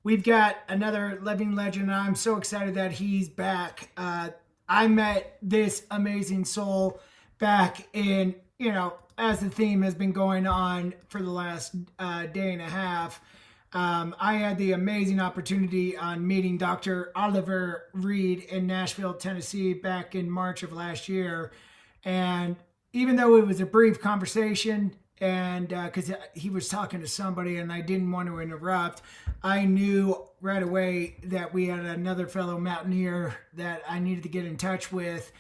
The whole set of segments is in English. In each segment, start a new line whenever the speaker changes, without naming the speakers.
we've got another living legend, and I'm so excited that he's back. I met this amazing soul back in, as the theme has been going on for the last day and a half. I had the amazing opportunity on meeting Dr. Oliver Reid in Nashville, Tennessee, back in March of last year. And even though it was a brief conversation, and because he was talking to somebody and I didn't want to interrupt, I knew right away that we had another fellow mountaineer that I needed to get in touch with.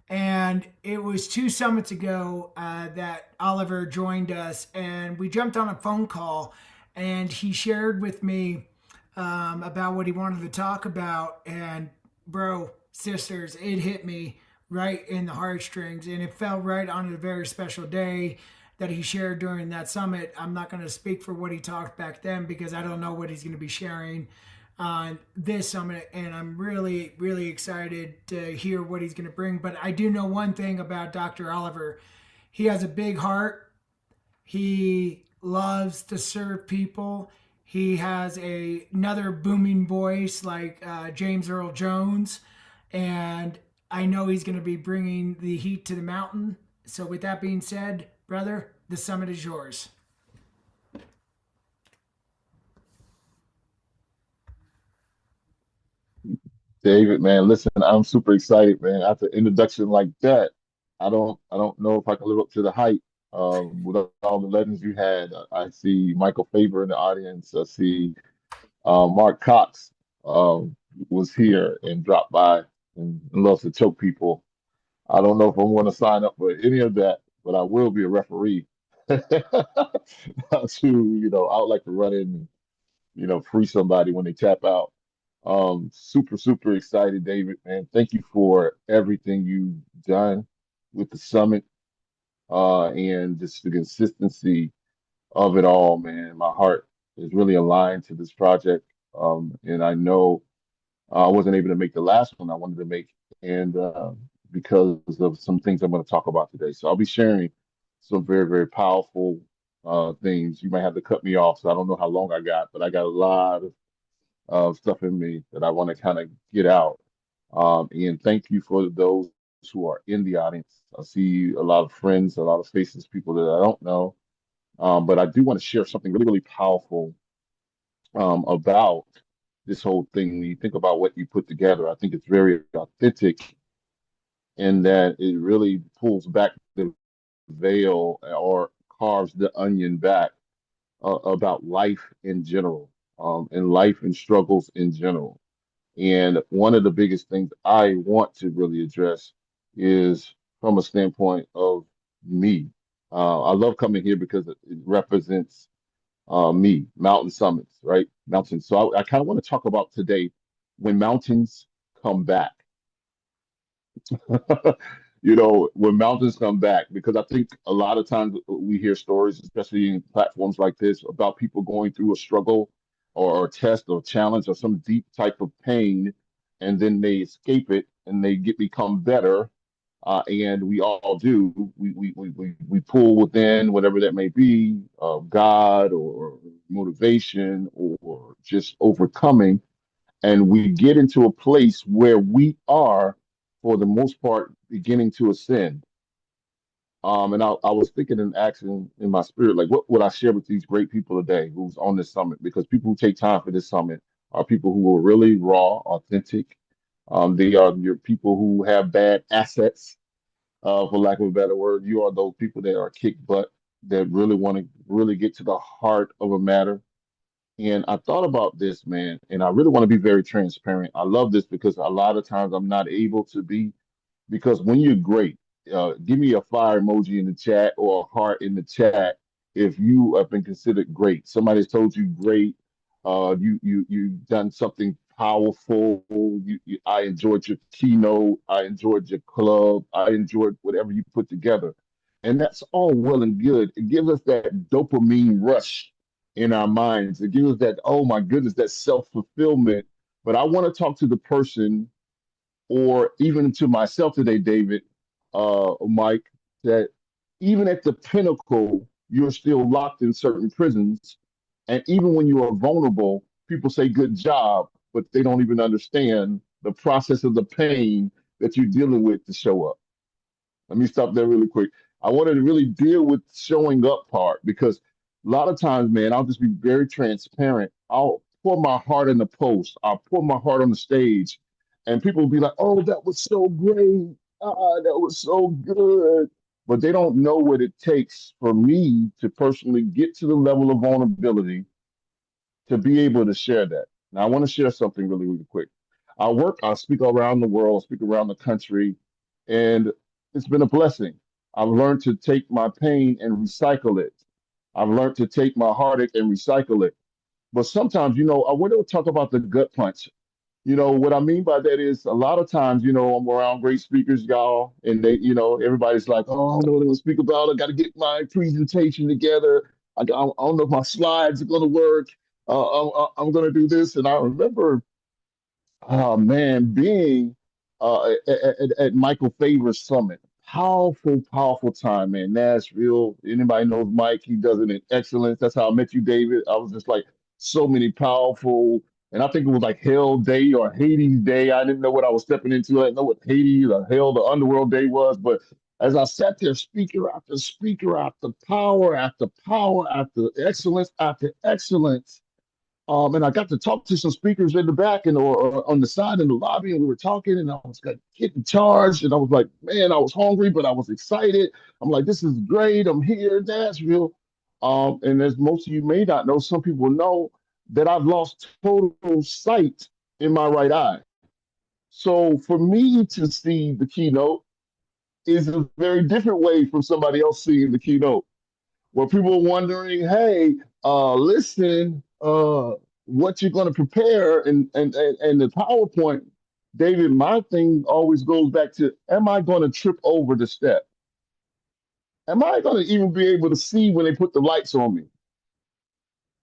And it was two summits ago that Oliver joined us, and we jumped on a phone call, and he shared with me about what he wanted to talk about. And bro, sisters, it hit me right in the heartstrings, and it fell right on a very special day that he shared during that summit. I'm not going to speak for what he talked back then because I don't know what he's going to be sharing on this summit, and I'm really, really excited to hear what he's going to bring. But I do know one thing about Dr. Oliver. He has a big heart. He loves to serve people. He has another booming voice like James Earl Jones, and I know he's going to be bringing the heat to the mountain. So, with that being said, brother, the summit is yours.
David, man, listen, I'm super excited, man. After an introduction like that, I don't know if I can live up to the hype. With all the legends you had, I see Michael Faber in the audience. I see Mark Cox was here and dropped by and loves to choke people. I don't know if I'm going to sign up for any of that, but I will be a referee. I would like to run in and free somebody when they tap out. Super, super excited, David, man. Thank you for everything you've done with the summit, and just the consistency of it all, man. My heart is really aligned to this project. And I know I wasn't able to make the last one I wanted to make, and because of some things I'm going to talk about today. So I'll be sharing some very, very powerful things. You might have to cut me off, so I don't know how long I got, but I got a lot of stuff in me that I want to kind of get out. And thank you for those who are in the audience. I see a lot of friends, a lot of faces, people that I don't know. But I do want to share something really, really powerful about this whole thing. When you think about what you put together, I think it's very authentic in that it really pulls back the veil or carves the onion back about life in general, and life and struggles in general. And one of the biggest things I want to really address is from a standpoint of me. I love coming here because it represents me, mountain summits, right? Mountains. So I kind of want to talk about today when mountains come back. When mountains come back, because I think a lot of times we hear stories, especially in platforms like this, about people going through a struggle or a test or challenge or some deep type of pain, and then they escape it and they become better. And we all do. We pull within whatever that may be, God or motivation or just overcoming, and we get into a place where we are, for the most part, beginning to ascend. And I was thinking and asking in my spirit, like, what would I share with these great people today who's on this summit? Because people who take time for this summit are people who are really raw, authentic. They are your people who have bad assets, for lack of a better word. You are those people that are kick butt, that really want to really get to the heart of a matter. And I thought about this, man, and I really want to be very transparent. I love this because a lot of times I'm not able to be, because when you're great, give me a fire emoji in the chat or a heart in the chat if you have been considered great. Somebody's told you great. You've done something powerful. I enjoyed your keynote. I enjoyed your club. I enjoyed whatever you put together, and that's all well and good. It gives us that dopamine rush in our minds. It gives us that, oh my goodness, that self fulfillment. But I want to talk to the person, or even to myself today, David, Mike, that even at the pinnacle, you're still locked in certain prisons. And even when you are vulnerable, people say good job, but they don't even understand the process of the pain that you're dealing with to show up. Let me stop there really quick. I wanted to really deal with showing up part because a lot of times, man, I'll just be very transparent. I'll pour my heart in the post. I'll pour my heart on the stage, and people will be like, "Oh, that was so great. That was so good." But they don't know what it takes for me to personally get to the level of vulnerability to be able to share that. Now, I want to share something really, really quick. I speak around the world, speak around the country, and it's been a blessing. I've learned to take my pain and recycle it. I've learned to take my heartache and recycle it. But sometimes, I want to talk about the gut punch. What I mean by that is a lot of times, I'm around great speakers, y'all, and everybody's like, oh, I don't know what to speak about. I got to get my presentation together. I don't know if my slides are going to work. I'm going to do this. And I remember, oh man, being at Michael Favor's summit, powerful, powerful time, man. Nashville. Anybody knows Mike? He does it in excellence. That's how I met you, David. I was just like so many powerful, and I think it was like Hell Day or Hades Day. I didn't know what I was stepping into. I didn't know what Hades or Hell, the Underworld Day was, but as I sat there, speaker after power after excellence after excellence, and I got to talk to some speakers in the back and or on the side in the lobby, and we were talking, and I was like getting charged, and I was like, man, I was hungry, but I was excited. I'm like, this is great. I'm here in Nashville. And as most of you may not know, some people know that I've lost total sight in my right eye. So for me to see the keynote is a very different way from somebody else seeing the keynote where people are wondering, hey, listen, what you're going to prepare and the PowerPoint, David, my thing always goes back to, am I going to trip over the step? Am I going to even be able to see when they put the lights on me?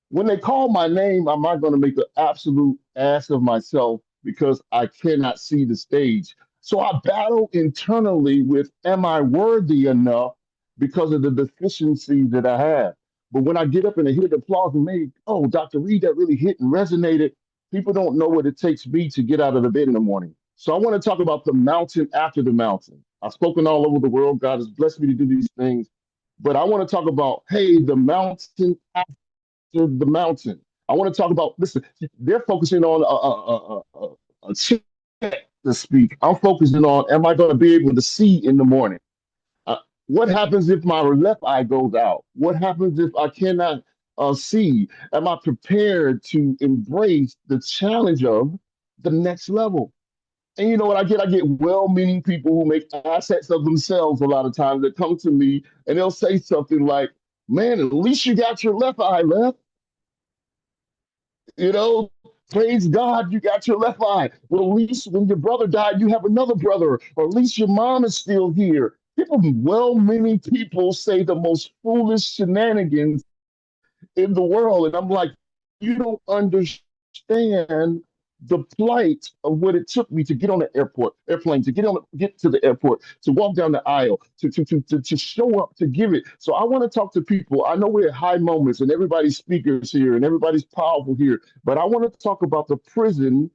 When they call my name, am I going to make an absolute ass of myself because I cannot see the stage? So I battle internally with, am I worthy enough because of the deficiencies that I have? But when I get up and I hear the applause and make, oh, Dr. Reid, that really hit and resonated, people don't know what it takes me to get out of the bed in the morning. So I want to talk about the mountain after the mountain. I've spoken all over the world. God has blessed me to do these things. But I want to talk about, hey, the mountain to the mountain. I want to talk about, listen, they're focusing on a check to speak. I'm focusing on, am I going to be able to see in the morning? Uh, what happens if my left eye goes out? What happens if I cannot see? Am I prepared to embrace the challenge of the next level? And you know what I get? I get well-meaning people who make assets of themselves a lot of times that come to me and they'll say something like, man, at least you got your left eye left. You know, praise God, you got your left eye. Well, at least when your brother died, you have another brother, or at least your mom is still here. People, well-meaning people say the most foolish shenanigans in the world. And I'm like, you don't understand the plight of what it took me to get on the airplane, to get to the airport, to walk down the aisle, to show up, to give it. So I want to talk to people. I know we're at high moments and everybody's speakers here and everybody's powerful here, but I want to talk about the prison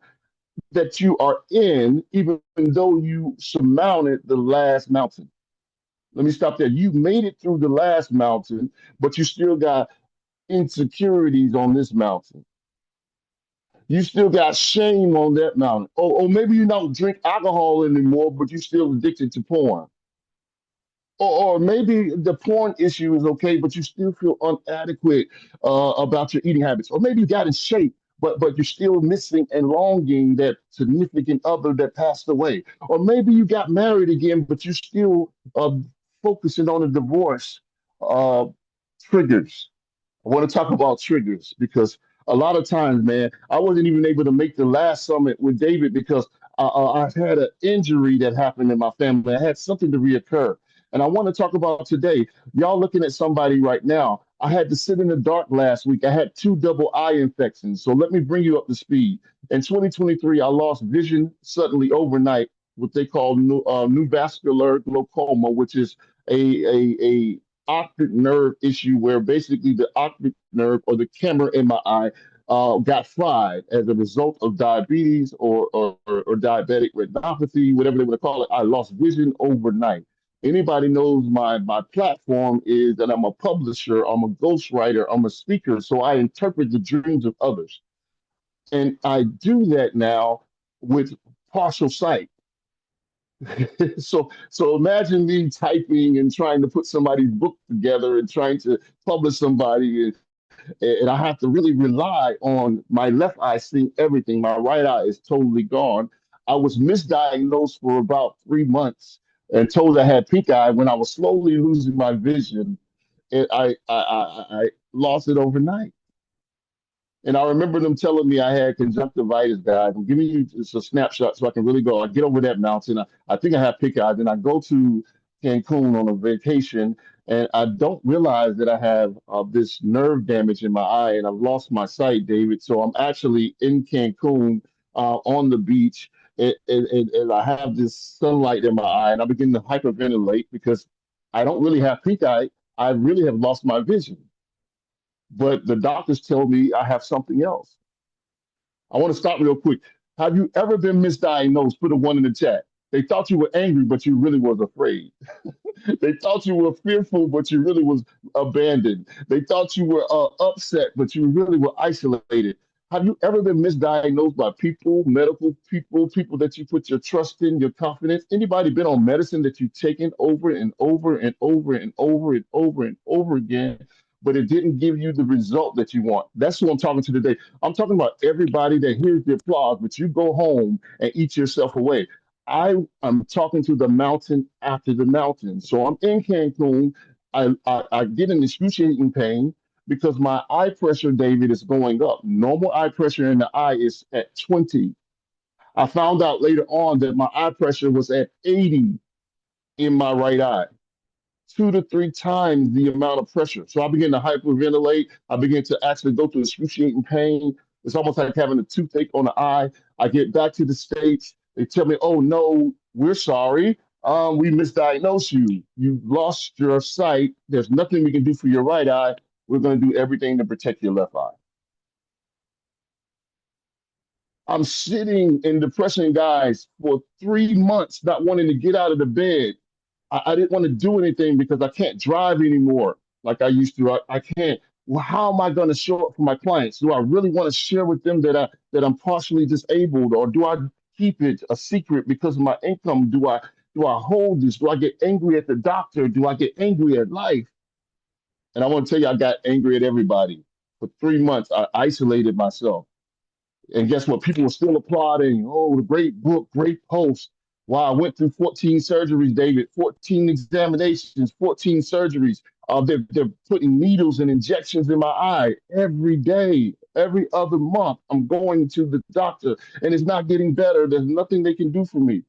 that you are in, even though you surmounted the last mountain. Let me stop there. You made it through the last mountain, but you still got insecurities on this mountain. You still got shame on that mountain. Or maybe you don't drink alcohol anymore, but you're still addicted to porn. Or maybe the porn issue is okay, but you still feel inadequate about your eating habits. Or maybe you got in shape, but you're still missing and longing that significant other that passed away. Or maybe you got married again, but you're still focusing on a divorce. Uh, Triggers. I want to talk about triggers because a lot of times, man, I wasn't even able to make the last summit with David because I've had an injury that happened in my family. I had something to reoccur. And I want to talk about today. Y'all looking at somebody right now. I had to sit in the dark last week. I had two double eye infections. So let me bring you up to speed. In 2023, I lost vision suddenly overnight, what they call new vascular glaucoma, which is a optic nerve issue where basically the optic nerve or the camera in my eye got fried as a result of diabetes or diabetic retinopathy, whatever they want to call it. I lost vision overnight. Anybody knows my platform is that I'm a publisher, I'm a ghostwriter, I'm a speaker, so I interpret the dreams of others. And I do that now with partial sight. So imagine me typing and trying to put somebody's book together and trying to publish somebody, and I have to really rely on my left eye seeing everything. My right eye is totally gone. I was misdiagnosed for about 3 months and told I had pink eye when I was slowly losing my vision. And I lost it overnight. And I remember them telling me I had conjunctivitis, guys. I'm giving you just a snapshot so I can really go. I get over that mountain. I think I have pink eye. Then I go to Cancun on a vacation, and I don't realize that I have this nerve damage in my eye, and I've lost my sight, David. So I'm actually in Cancun on the beach, and I have this sunlight in my eye, and I begin to hyperventilate because I don't really have pink eye. I really have lost my vision, but the doctors tell me I have something else. I want to stop real quick. Have you ever been misdiagnosed? Put a one in the chat. They thought you were angry, but you really was afraid. They thought you were fearful, but you really was abandoned. They thought you were upset, but you really were isolated. Have you ever been misdiagnosed by people, medical people, people that you put your trust in, your confidence? Anybody been on medicine that you've taken over and over and over and over and over and over again, but it didn't give you the result that you want? That's who I'm talking to today. I'm talking about everybody that hears the applause, but you go home and eat yourself away. I am talking to the mountain after the mountain. So I'm in Cancun. I get an excruciating pain because my eye pressure, David, is going up. Normal eye pressure in the eye is at 20. I found out later on that my eye pressure was at 80 in my right eye, 2 to 3 times the amount of pressure. So I begin to hyperventilate. I begin to actually go through excruciating pain. It's almost like having a toothache on the eye. I get back to the States. They tell me, oh, no, we're sorry. We misdiagnosed you. You lost your sight. There's nothing we can do for your right eye. We're going to do everything to protect your left eye. I'm sitting in depression, guys, for 3 months, not wanting to get out of the bed. I didn't want to do anything because I can't drive anymore like I used to. I can't. Well, how am I going to show up for my clients? Do I really want to share with them that I'm partially disabled, or do I keep it a secret because of my income? Do I hold this? Do I get angry at the doctor? Do I get angry at life? And I want to tell you, I got angry at everybody. For 3 months, I isolated myself. And guess what? People were still applauding. Oh, the great book, great post. Wow, I went through 14 surgeries, David, 14 examinations, 14 surgeries. They're putting needles and injections in my eye every day, every other month. I'm going to the doctor and it's not getting better. There's nothing they can do for me.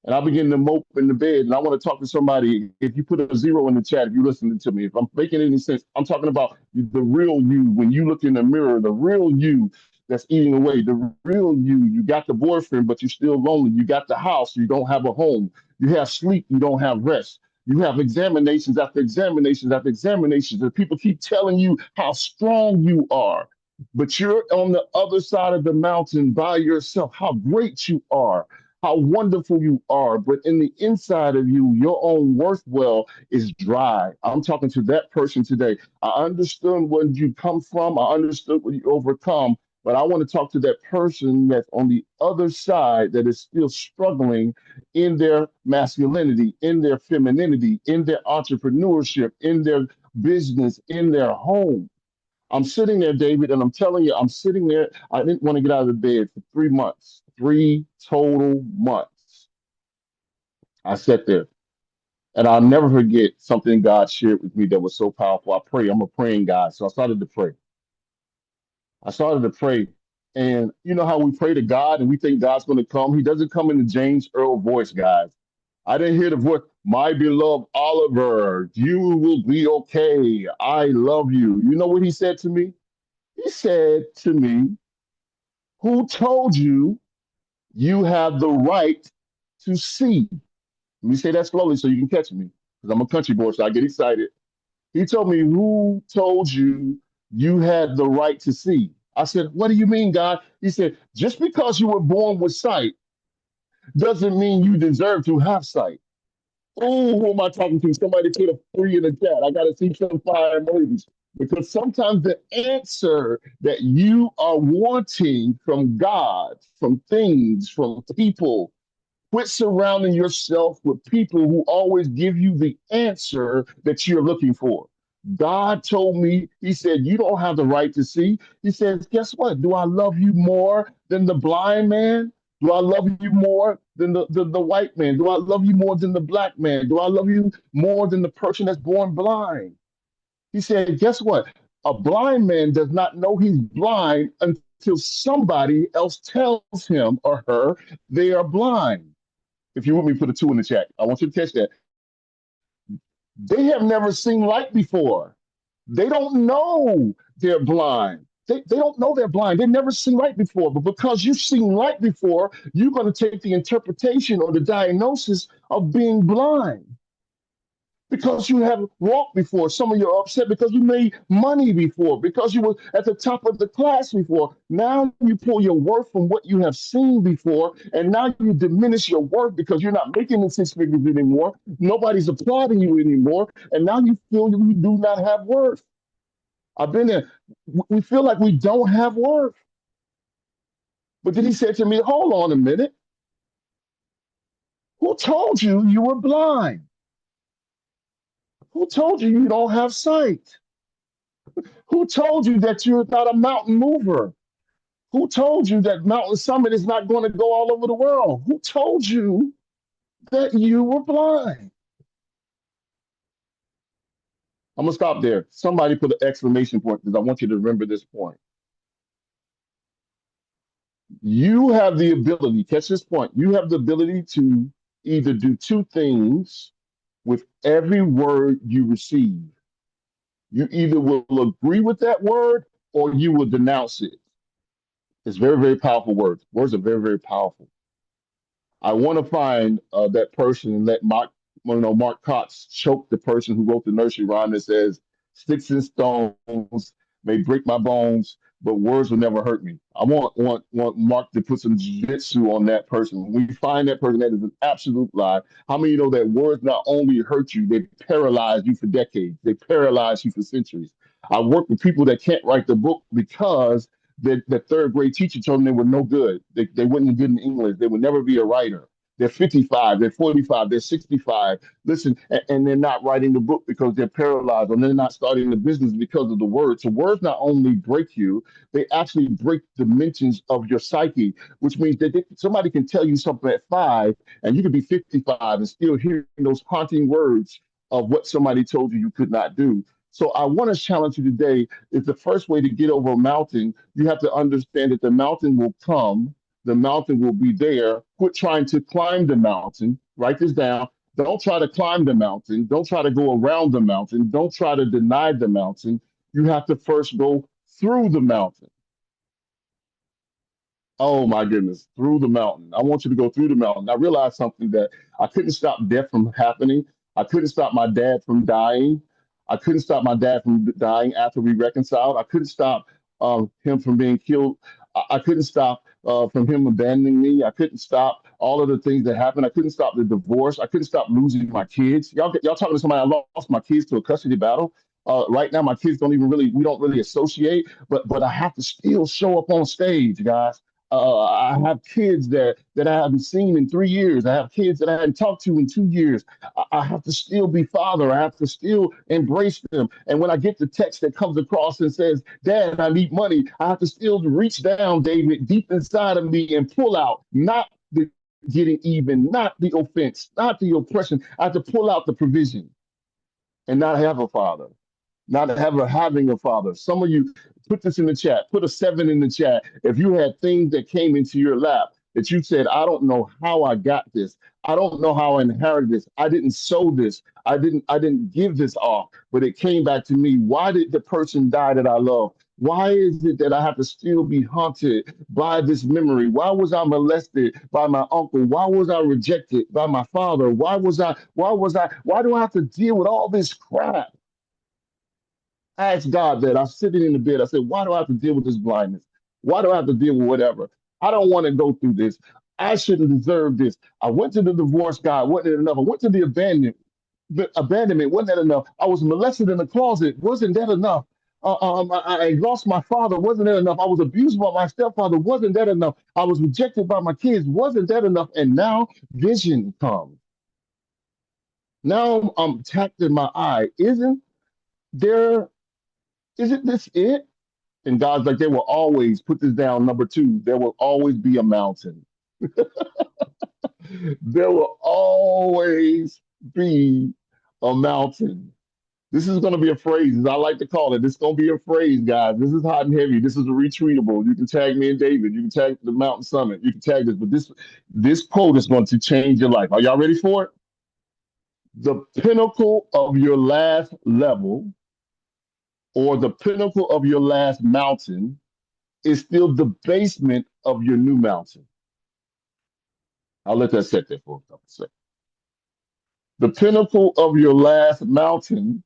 And I begin to mope in the bed. And I want to talk to somebody. If you put a zero in the chat, if you're listening to me, if I'm making any sense, I'm talking about the real you. When you look in the mirror, the real you that's eating away, the real you. You got the boyfriend, but you're still lonely. You got the house, you don't have a home. You have sleep, you don't have rest. You have examinations after examinations after examinations, and people keep telling you how strong you are. But you're on the other side of the mountain by yourself, how great you are, how wonderful you are, but in the inside of you, your own worth well is dry. I'm talking to that person today. I understood where you come from, I understood what you overcome, but I want to talk to that person that's on the other side that is still struggling in their masculinity, in their femininity, in their entrepreneurship, in their business, in their home. I'm sitting there, David, and I'm telling you, I'm sitting there. I didn't want to get out of the bed for 3 months, 3 total months. I sat there, and I'll never forget something God shared with me that was so powerful. I pray. I'm a praying guy, so I started to pray. I started to pray, and you know how we pray to God and we think God's going to come. He doesn't come in the James Earl voice, guys. I didn't hear the voice, my beloved Oliver, you will be okay. I love you. You know what he said to me? He said to me, who told you you have the right to see? Let me say that slowly so you can catch me, because I'm a country boy, so I get excited. He told me, who told you you had the right to see? I said, what do you mean, God? He said, just because you were born with sight doesn't mean you deserve to have sight. Oh, who am I talking to? Somebody put a three in the chat. I got to see some fire emojis. Because sometimes the answer that you are wanting from God, from things, from people, quit surrounding yourself with people who always give you the answer that you're looking for. God told me, He said, you don't have the right to see. He says, guess what? Do I love you more than the blind man? Do I love you more than the white man? Do I love you more than the black man? Do I love you more than the person that's born blind? He said, guess what? A blind man does not know he's blind until somebody else tells him or her they are blind. If you want me to put a two in the chat, I want you to catch that. They have never seen light before. They don't know they're blind. They don't know they're blind. They've never seen light before. But because you've seen light before, you're going to take the interpretation or the diagnosis of being blind because you have walked before. Some of you are upset because you made money before, because you were at the top of the class before. Now you pull your worth from what you have seen before, and now you diminish your worth because you're not making the six figures anymore. Nobody's applauding you anymore, and now you feel you do not have worth. I've been there. We feel like we don't have worth. But then he said to me, hold on a minute. Who told you you were blind? Who told you you don't have sight? Who told you that you're not a mountain mover? Who told you that Mountain Summit is not going to go all over the world? Who told you that you were blind? I'm going to stop there. Somebody put an exclamation point because I want you to remember this point. You have the ability, catch this point, you have the ability to either do two things with every word you receive. You either will agree with that word or you will denounce it. It's very, very powerful words. Words are very, very powerful. I want to find that person and let Mark Cox choke the person who wrote the nursery rhyme that says, "Sticks and stones may break my bones, but words will never hurt me." I want Mark to put some jiu-jitsu on that person. When we find that person, that is an absolute lie. How many of you know that words not only hurt you, they paralyze you for decades, they paralyze you for centuries? I work with people that can't write the book because the third grade teacher told them they were no good. They wouldn't be good in English. They would never be a writer. They're 55, they're 45, they're 65. Listen, and they're not writing the book because they're paralyzed, or they're not starting the business because of the words. So words not only break you, they actually break dimensions of your psyche, which means that somebody can tell you something at 5, and you could be 55 and still hearing those haunting words of what somebody told you you could not do. So I want to challenge you today is the first way to get over a mountain, you have to understand that the mountain will come, the mountain will be there. Quit trying to climb the mountain. Write this down. Don't try to climb the mountain. Don't try to go around the mountain. Don't try to deny the mountain. You have to first go through the mountain. Oh my goodness, through the mountain. I want you to go through the mountain. I realized something that I couldn't stop death from happening. I couldn't stop my dad from dying. I couldn't stop my dad from dying after we reconciled. I couldn't stop him from being killed. I couldn't stop from him abandoning me. I couldn't stop all of the things that happened. I couldn't stop the divorce. I couldn't stop losing my kids. Y'all talking to somebody? I lost my kids to a custody battle. Right now, my kids don't even really, we don't really associate, but I have to still show up on stage, guys. I have kids that I haven't seen in 3 years. I have kids that I hadn't talked to in 2 years. I have to still be father. I have to still embrace them. And when I get the text that comes across and says, "Dad, I need money," I have to still reach down, David, deep inside of me and pull out, not the getting even, not the offense, not the oppression. I have to pull out the provision and not have a father, not ever having a father. Some of you put this in the chat, put a 7 in the chat. If you had things that came into your lap that you said, I don't know how I got this. I don't know how I inherited this. I didn't sow this. I didn't give this off, but it came back to me. Why did the person die that I love? Why is it that I have to still be haunted by this memory? Why was I molested by my uncle? Why was I rejected by my father? Why do I have to deal with all this crap? I asked God that. I'm sitting in the bed. I said, why do I have to deal with this blindness? Why do I have to deal with whatever? I don't want to go through this. I shouldn't deserve this. I went to the divorce, God, wasn't it enough? I went to the abandonment, wasn't that enough? I was molested in the closet, wasn't that enough? I lost my father, wasn't that enough? I was abused by my stepfather, wasn't that enough? I was rejected by my kids, wasn't that enough? And now vision comes. Now I'm tapped in my eye. There, isn't this it? And God's like, there will always, put this down, number two, there will always be a mountain. There will always be a mountain. This is going to be a phrase, as I like to call it. This is going to be a phrase, guys. This is hot and heavy. This is a retweetable. You can tag me and David. You can tag the Mountain Summit. You can tag this, but this quote is going to change your life. Are y'all ready for it? The pinnacle of your last level or the pinnacle of your last mountain is still the basement of your new mountain. I'll let that sit there for a couple seconds. The pinnacle of your last mountain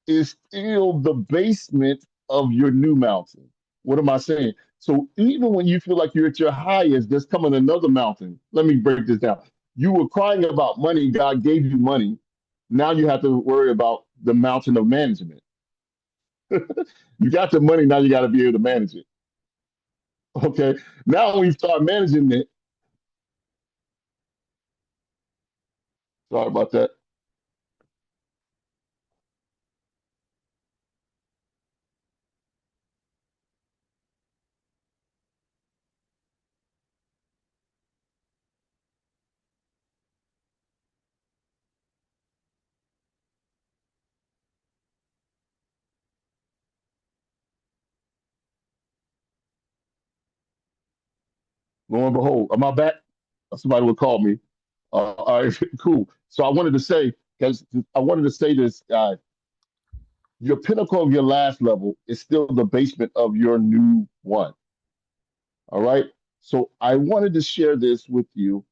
is still the basement of your new mountain. What am I saying? So even when you feel like you're at your highest, there's coming another mountain. Let me break this down. You were crying about money, God gave you money. Now you have to worry about the mountain of management. You got the money, now you got to be able to manage it. Okay. Now when you start managing it, sorry about that. Lo and behold, am I back? Somebody would call me. All right, cool. So I wanted to say, because I wanted to say this, your pinnacle of your last level is still the basement of your new one. All right. So I wanted to share this with you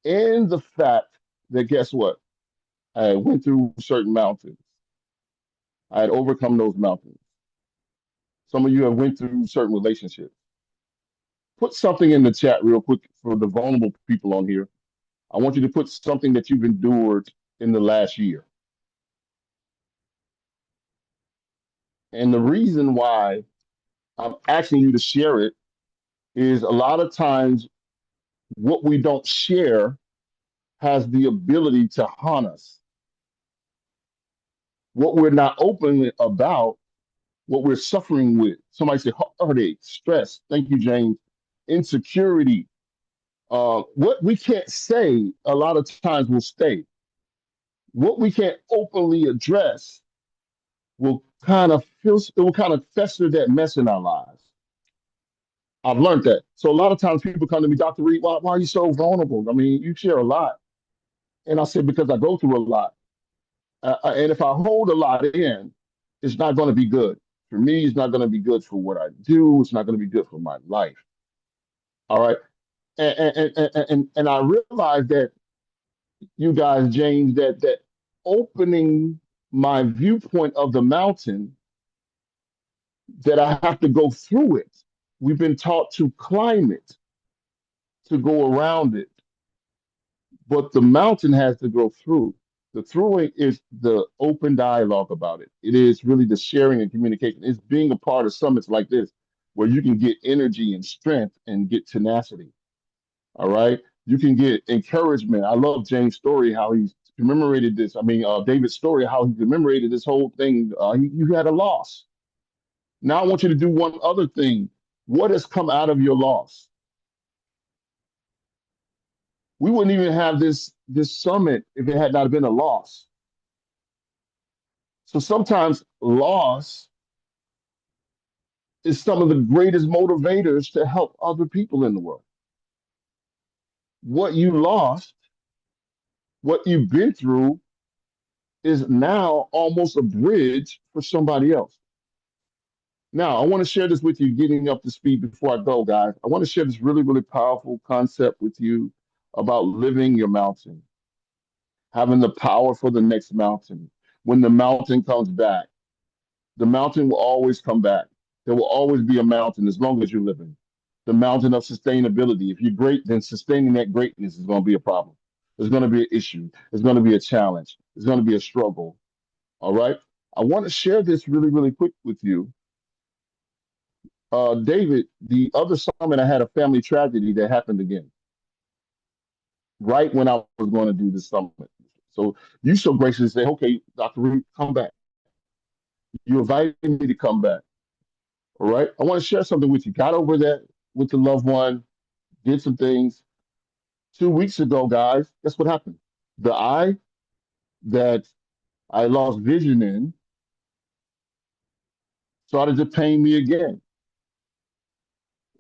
in the fact that guess what? I went through certain mountains. I had overcome those mountains. Some of you have went through certain relationships. Put something in the chat real quick for the vulnerable people on here. I want you to put something that you've endured in the last year. And the reason why I'm asking you to share it is a lot of times what we don't share has the ability to haunt us. What we're not open about, what we're suffering with. Somebody say heartache, stress. Thank you, James. Insecurity. What we can't say a lot of times will stay. What we can't openly address will kind of feel, it will kind of fester that mess in our lives. I've learned that. So a lot of times people come to me, Dr. Reid, why are you so vulnerable? I mean, you share a lot. And I said, because I go through a lot. And if I hold a lot in, it's not going to be good. For me, it's not going to be good for what I do. It's not going to be good for my life. All right. And I realized that you guys, James, that opening my viewpoint of the mountain, that I have to go through it. We've been taught to climb it, to go around it, but the mountain has to go through. The throughing is the open dialogue about it. It is really the sharing and communication. It's being a part of summits like this where you can get energy and strength and get tenacity. All right. You can get encouragement. I love James' story, how he's commemorated this. I mean, David's story, how he commemorated this whole thing. You had a loss. Now I want you to do one other thing. What has come out of your loss? We wouldn't even have this summit if it had not been a loss. So sometimes loss is some of the greatest motivators to help other people in the world. What you lost, what you've been through, is now almost a bridge for somebody else. Now, I want to share this with you, getting up to speed before I go, guys. I want to share this really, really powerful concept with you about living your mountain, having the power for the next mountain. When the mountain comes back, The mountain will always come back. There will always be a mountain as long as you're living. The mountain of sustainability. If you're great, then sustaining that greatness is going to be a problem. There's going to be an issue. There's going to be a challenge. There's going to be a struggle. All right. I want to share this really, really quick with you. David, the other summit, I had a family tragedy that happened again, right when I was going to do this summit. So you so graciously say, okay, Dr. Reid, come back. You invited me to come back. All right. I want to share something with you. Got over that with the loved one, did some things. 2 weeks ago, guys, guess what happened? The eye that I lost vision in started to pain me again.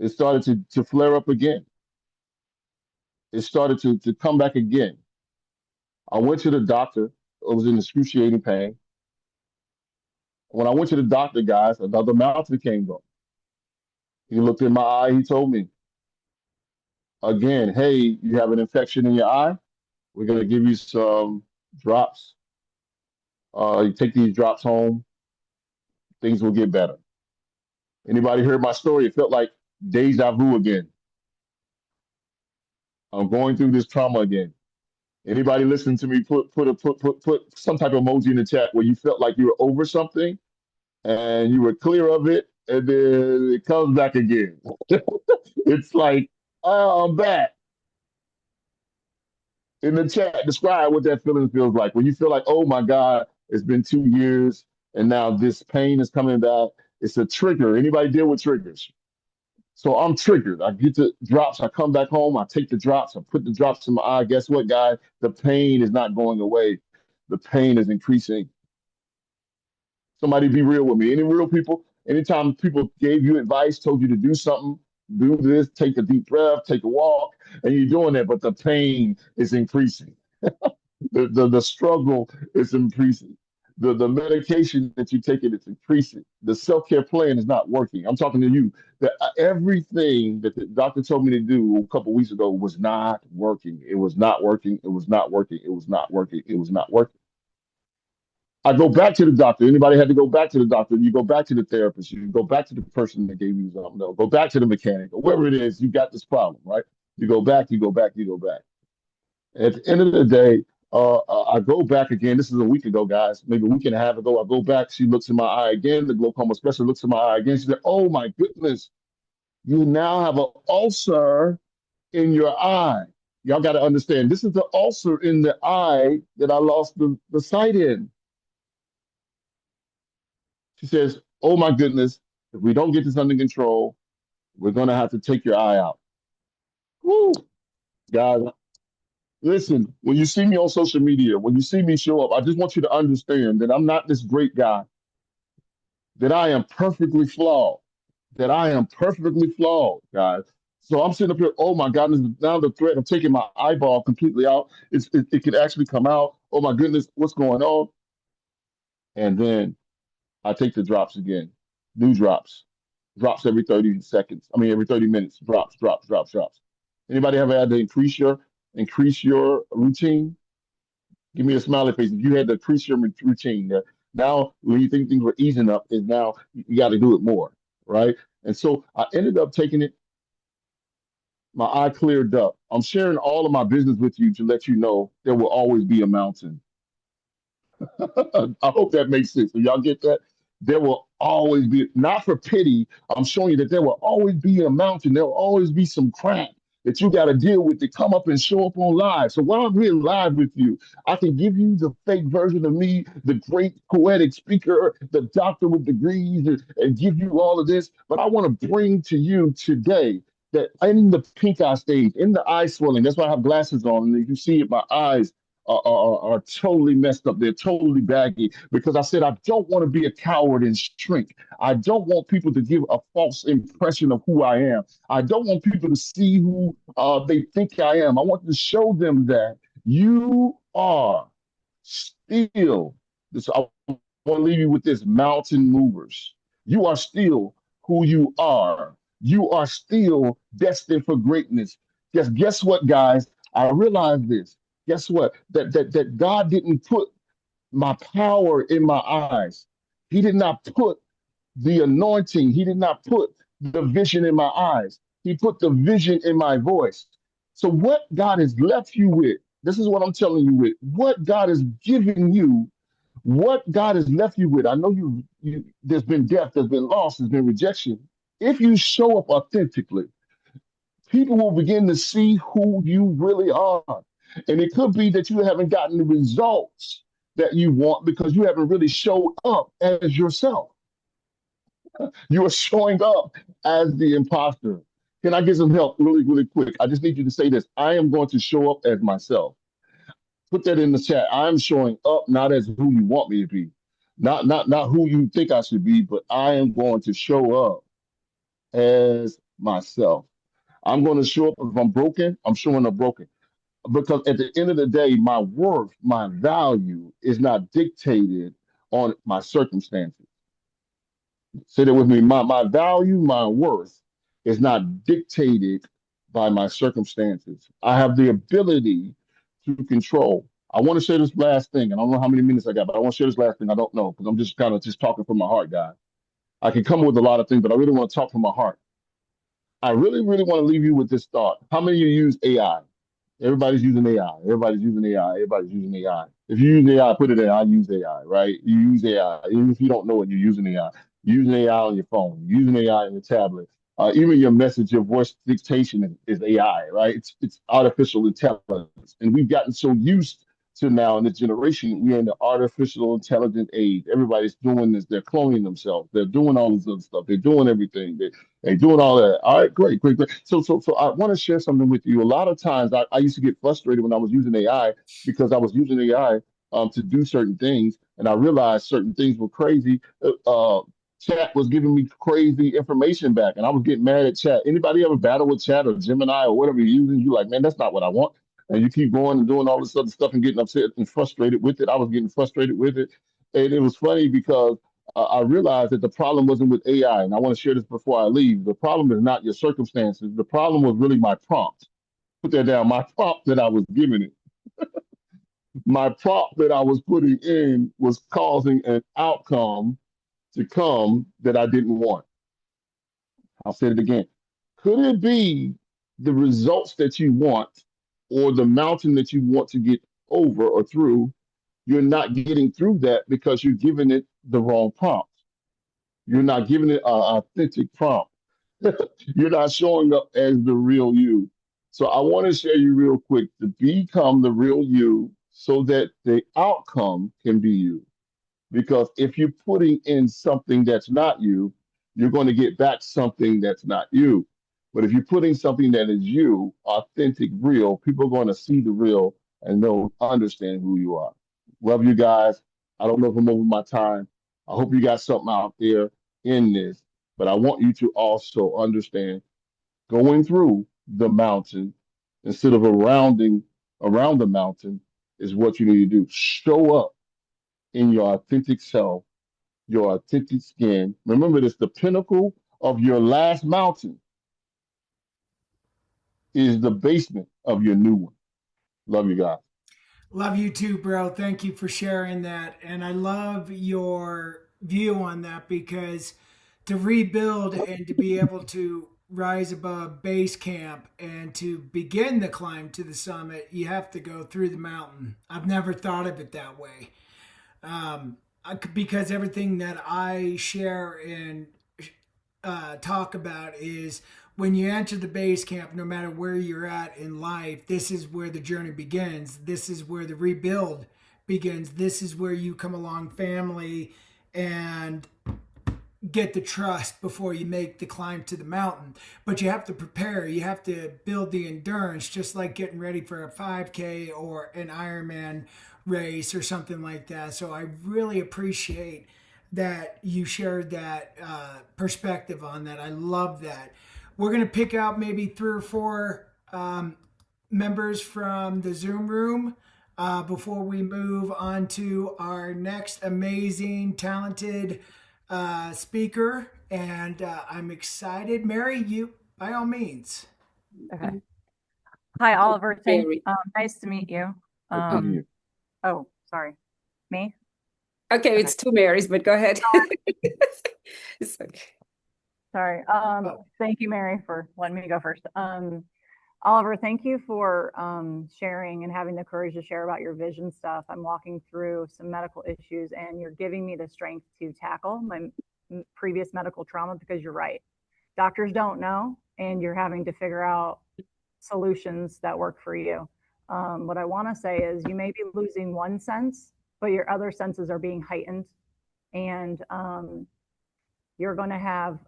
It started to flare up again. It started to come back again. I went to the doctor. I was in excruciating pain. When I went to the doctor, guys, another mountain came up. He looked in my eye. He told me, again, hey, you have an infection in your eye. We're going to give you some drops. You take these drops home, things will get better. Anybody heard my story? It felt like deja vu again. I'm going through this trauma again. Anybody listening to me, put some type of emoji in the chat where you felt like you were over something and you were clear of it, and then it comes back again. It's like, oh, I'm back. In the chat, describe what that feeling feels like when you feel like, oh my God, it's been 2 years and now this pain is coming back. It's a trigger. Anybody deal with triggers? So I'm triggered. I get the drops. I come back home. I take the drops. I put the drops in my eye. Guess what, guys? The pain is not going away. The pain is increasing. Somebody be real with me. Any real people? Anytime people gave you advice, told you to do something, do this, take a deep breath, take a walk, and you're doing that, but the pain is increasing. The struggle is increasing. The medication that you're taking is increasing. The self-care plan is not working. I'm talking to you. That everything that the doctor told me to do a couple of weeks ago was not working. It was not working. It was not working. It was not working. It was not working. I go back to the doctor. Anybody had to go back to the doctor? You go back to the therapist. You go back to the person that gave you something. No, go back to the mechanic or whoever it is. You got this problem, right? You go back. You go back. You go back. At the end of the day, I go back again. This is a week ago, guys. Maybe a week and a half ago. I go back. She looks in my eye again. The glaucoma specialist looks in my eye again. She said, "Oh my goodness, you now have an ulcer in your eye." Y'all got to understand. This is the ulcer in the eye that I lost the sight in. She says, "Oh my goodness, if we don't get this under control, we're gonna have to take your eye out." Woo, guys. Listen, when you see me on social media, when you see me show up, I just want you to understand that I'm not this great guy, that I am perfectly flawed, that I am perfectly flawed, guys. So I'm sitting up here, oh my goodness, now the threat of taking my eyeball completely out, it could actually come out. Oh my goodness, what's going on? And then I take the drops again, new drops, drops every 30 seconds. I mean, every 30 minutes, drops, drops, drops, drops. Anybody ever had to increase your routine? Give me a smiley face. If you had to increase your routine, now when you think things were easing up, is now you got to do it more, right? And so I ended up taking it. My eye cleared up. I'm sharing all of my business with you to let you know there will always be a mountain. I hope that makes sense. So y'all get that? There will always be, not for pity, I'm showing you that there will always be a mountain. There will always be some crap that you got to deal with to come up and show up on live. So while I'm here live with you, I can give you the fake version of me, the great poetic speaker, the doctor with degrees, and give you all of this. But I want to bring to you today that in the pink eye stage, in the eye swelling, that's why I have glasses on, and you can see it, my eyes are totally messed up. They're totally baggy because I said I don't want to be a coward and shrink. I don't want people to give a false impression of who I am. I don't want people to see who they think I am. I want to show them that you are still this. I want to leave you with this: mountain movers. You are still who you are. You are still destined for greatness. Guess what, guys? I realize this. Guess what? That God didn't put my power in my eyes. He did not put the anointing. He did not put the vision in my eyes. He put the vision in my voice. So what God has left you with, this is what I'm telling you with, what God has given you, what God has left you with. I know there's been death, there's been loss, there's been rejection. If you show up authentically, people will begin to see who you really are. And it could be that you haven't gotten the results that you want because you haven't really showed up as yourself. You are showing up as the imposter. Can I get some help really, really quick? I just need you to say this. I am going to show up as myself. Put that in the chat. I'm showing up not as who you want me to be, not who you think I should be, but I am going to show up as myself. I'm going to show up if I'm broken. I'm showing up broken because at the end of the day, my worth, my value is not dictated on my circumstances. Say that with me. My value, my worth is not dictated by my circumstances. I have the ability to control. I want to share this last thing, and I don't know how many minutes I got, but I want to share this last thing. I don't know because I'm just kind of just talking from my heart, guys. I can come up with a lot of things, but I really want to talk from my heart. I really, really want to leave you with this thought. How many of you use AI? Everybody's using AI. Everybody's using AI. Everybody's using AI. If you use AI, put it in. I use AI, right? You use AI. Even if you don't know it, you're using AI. You're using AI on your phone. You're using AI on your tablet. Even your message, your voice dictation is AI, right? It's artificial intelligence. And we've gotten so used to now in this generation, we're in the artificial intelligence age. Everybody's doing this. They're cloning themselves. They're doing all this other stuff. They're doing everything. They're doing all that. All right, great, great, great. So I want to share something with you. A lot of times I used to get frustrated when I was using AI because I was using AI to do certain things, and I realized certain things were crazy. Chat was giving me crazy information back, and I was getting mad at chat. Anybody ever battle with chat or Gemini or whatever you're using? You like, man, that's not what I want. And you keep going and doing all this other stuff and getting upset and frustrated with it. I was getting frustrated with it, and it was funny because I realized that the problem wasn't with AI, and I want to share this before I leave. The problem is not your circumstances. The problem was really my prompt. Put that down. My prompt that I was giving it, my prompt that I was putting in was causing an outcome to come that I didn't want. I'll say it again. Could it be the results that you want or the mountain that you want to get over or through? You're not getting through that because you're giving it the wrong prompt. You're not giving it an authentic prompt. You're not showing up as the real you. So I want to share you real quick to become the real you so that the outcome can be you. Because if you're putting in something that's not you, you're going to get back something that's not you. But if you're putting something that is you, authentic, real, people are going to see the real and they'll understand who you are. Love you guys. I don't know if I'm over my time. I hope you got something out there in this, but I want you to also understand going through the mountain instead of around the mountain is what you need to do. Show up in your authentic self, your authentic skin. Remember this, the pinnacle of your last mountain is the basement of your new one. Love you guys.
Love you too, bro. Thank you for sharing that. And I love your view on that because to rebuild and to be able to rise above base camp and to begin the climb to the summit, you have to go through the mountain. I've never thought of it that way. Because everything that I share and talk about is when you enter the base camp, no matter where you're at in life, this is where the journey begins. This is where the rebuild begins. This is where you come along family and get the trust before you make the climb to the mountain. But you have to prepare. You have to build the endurance, just like getting ready for a 5K or an Ironman race or something like that. So I really appreciate that you shared that perspective on that. I love that. We're going to pick out maybe three or four members from the Zoom room before we move on to our next amazing, talented speaker. And I'm excited. Mary, you, by all means.
Okay. Hi, Oliver. Nice to meet you.
Good to you.
Oh, sorry. Me?
Okay, it's two Marys, but go ahead. It's okay.
Sorry.
Oh.
Thank you, Mary, for letting me go first. Oliver, thank you for sharing and having the courage to share about your vision stuff. I'm walking through some medical issues, and you're giving me the strength to tackle my previous medical trauma, because you're right. Doctors don't know, and you're having to figure out solutions that work for you. What I want to say is you may be losing one sense, but your other senses are being heightened, and you're going to have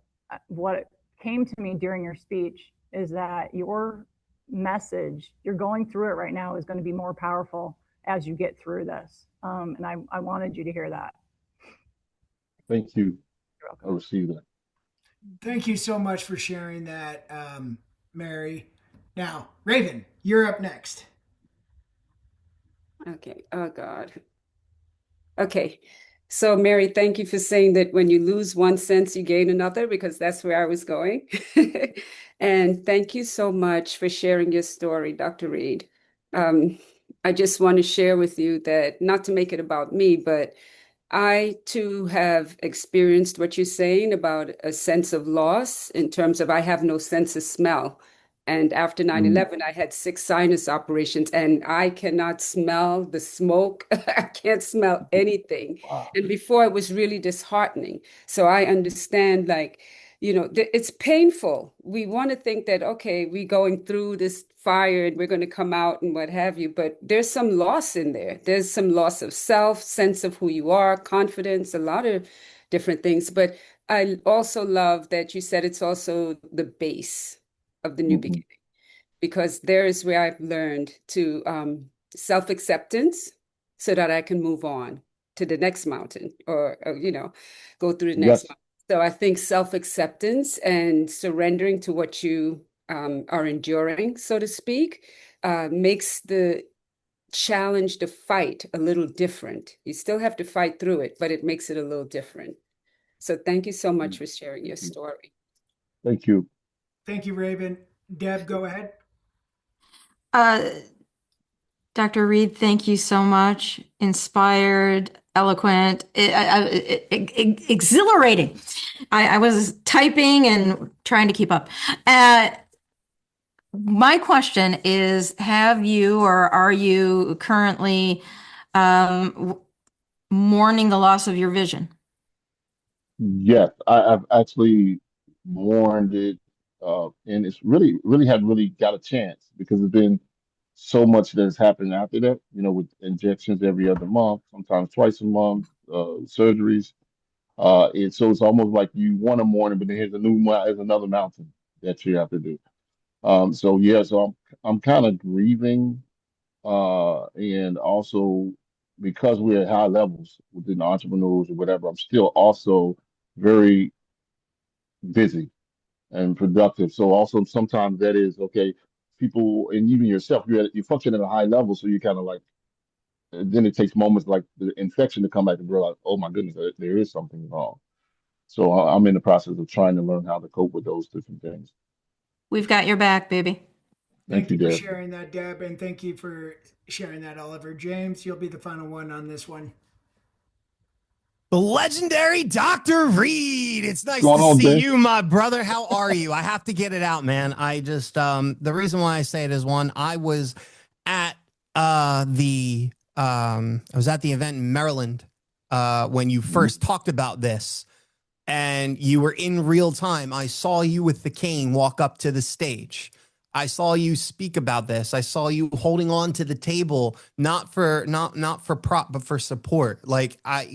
what came to me during your speech is that your message, you're going through it right now, is going to be more powerful as you get through this. And I wanted you to hear that.
Thank you. I received that.
Thank you so much for sharing that, Mary. Now, Raven, you're up next.
Okay. Oh God. Okay. So Mary, thank you for saying that when you lose one sense, you gain another, because that's where I was going. And thank you so much for sharing your story, Dr. Reid. I just want to share with you that, not to make it about me, but I too have experienced what you're saying about a sense of loss, in terms of I have no sense of smell. And after 9/11, I had 6 sinus operations, and I cannot smell the smoke. I can't smell anything.
Wow.
And before, it was really disheartening. So I understand, like, it's painful. We want to think that, okay, we're going through this fire and we're going to come out and what have you, but there's some loss in there. There's some loss of self, sense of who you are, confidence, a lot of different things. But I also love that you said it's also the base of the new beginning, because there is where I've learned to self-acceptance, so that I can move on to the next mountain, or go through the next
Yes.
mountain. So I think self-acceptance and surrendering to what you are enduring, so to speak, makes the challenge, the fight, a little different. You still have to fight through it, but it makes it a little different. So thank you so much for sharing your story.
Thank you.
Thank you, Raven. Deb, go ahead.
Dr. Reid, thank you so much. Inspired, eloquent, exhilarating. I was typing and trying to keep up. My question is, have you or are you currently mourning the loss of your vision?
Yes, I've actually mourned it, and it's really hadn't really got a chance, because there's been so much that has happened after that. With injections every other month, sometimes twice a month, surgeries. And so it's almost like you want to mourn it, but then there's another mountain that you have to do. So yeah, so I'm kind of grieving, and also because we're at high levels within entrepreneurs or whatever, I'm still also very busy and productive. So also sometimes that is okay. People and even yourself, you function at a high level, so you kind of like. Then it takes moments like the infection to come back and realize, oh my goodness, there is something wrong. So I'm in the process of trying to learn how to cope with those different things.
We've got your back, baby.
Thank
Thank
you,
you for
Deb.
sharing that, Deb, and thank you for sharing that, Oliver. James, you'll be the final one on this one.
The legendary Dr. Reid. It's nice
What's
to
going on,
see
James?
you, my brother. How are you? I have to get it out, man. I just the reason why I say it is, one, I was at the event in Maryland when you first talked about this, and you were in real time. I saw you with the cane walk up to the stage. I saw you speak about this. I saw you holding on to the table, not for prop, but for support. Like the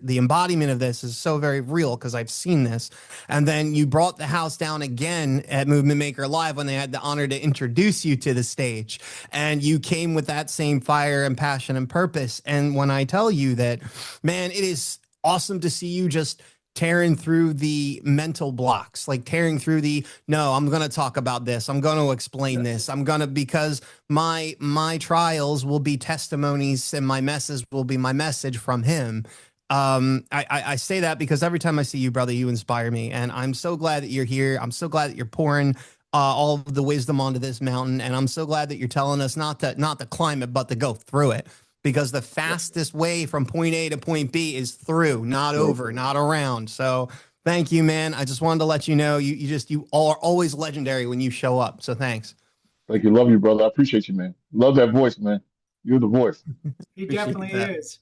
embodiment of this is so very real, because I've seen this. And then you brought the house down again at Movement Maker Live when they had the honor to introduce you to the stage, and you came with that same fire and passion and purpose. And when I tell you that, man, it is awesome to see you just tearing through the mental blocks, like tearing through no, I'm going to talk about this. I'm going to explain this. Because my trials will be testimonies, and my message will be my message from him. I say that because every time I see you, brother, you inspire me. And I'm so glad that you're here. I'm so glad that you're pouring all of the wisdom onto this mountain. And I'm so glad that you're telling us not to climb it, but to go through it. because the fastest way from point A to point B is through, not over, not around. So thank you, man. I just wanted to let you know you are always legendary when you show up. So thanks.
Thank you. Love you, brother. I appreciate you, man. Love that voice, man. You're the voice.
He
Appreciate
definitely
that.
is.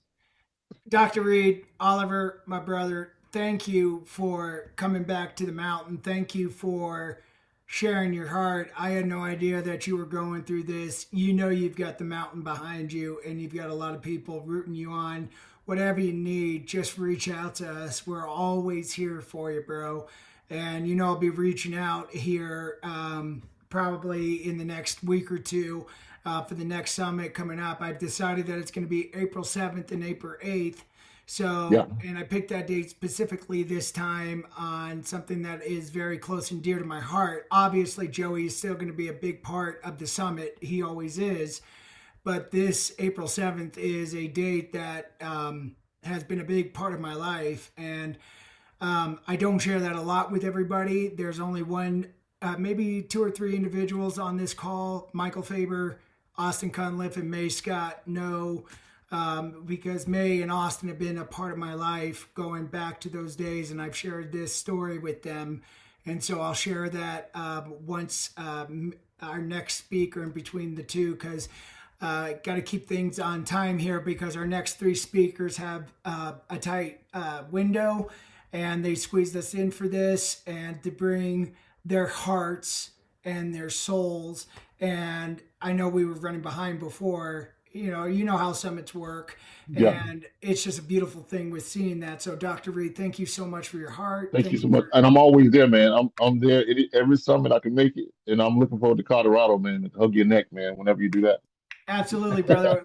Dr. Reid, Oliver, my brother, thank you for coming back to the mountain. Thank you for sharing your heart. I had no idea that you were going through this. You know, you've got the mountain behind you and you've got a lot of people rooting you on. Whatever you need, just reach out to us. We're always here for you, bro. And, you know, I'll be reaching out here probably in the next week or two for the next summit coming up. I've decided that it's going to be April 7th and April 8th. So,
Yeah.
and I picked that date specifically this time on something that is very close and dear to my heart. Obviously, Joey is still going to be a big part of the summit. He always is. But this April 7th is a date that has been a big part of my life. And I don't share that a lot with everybody. There's only one, maybe two or three individuals on this call, Michael Faber, Austin Cunliffe, and May Scott, know because May and Austin have been a part of my life going back to those days, and I've shared this story with them. And so I'll share that once our next speaker in between the two, because got to keep things on time here because our next three speakers have a tight window, and they squeezed us in for this and to bring their hearts and their souls. And I know we were running behind before. You know how summits work, and it's just a beautiful thing with seeing that. So, Dr. Reid, thank you so much for your heart.
Thank you so much. And I'm always there, man. I'm there every summit I can make it. And I'm looking forward to Colorado, man, to hug your neck, man, whenever you do that.
Absolutely, brother.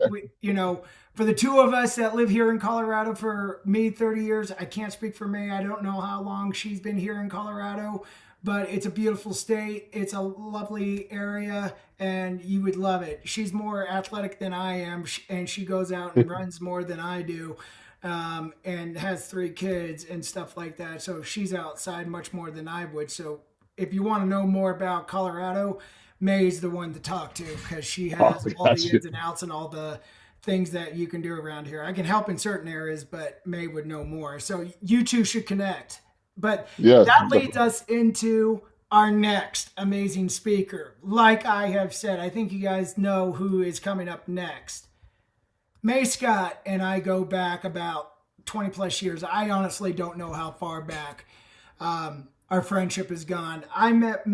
For the two of us that live here in Colorado, for me, 30 years, I can't speak for May. I don't know how long she's been here in Colorado, but it's a beautiful state. It's a lovely area, and you would love it. She's more athletic than I am, and she goes out and runs more than I do, and has three kids and stuff like that. So she's outside much more than I would. So if you want to know more about Colorado, May's the one to talk to because she has all the ins and outs and all the things that you can do around here. I can help in certain areas, but May would know more. So you two should connect. But that leads us into our next amazing speaker. Like I have said, I think you guys know who is coming up next. May Scott and I go back about 20 plus years. I honestly don't know how far back our friendship has gone. I met May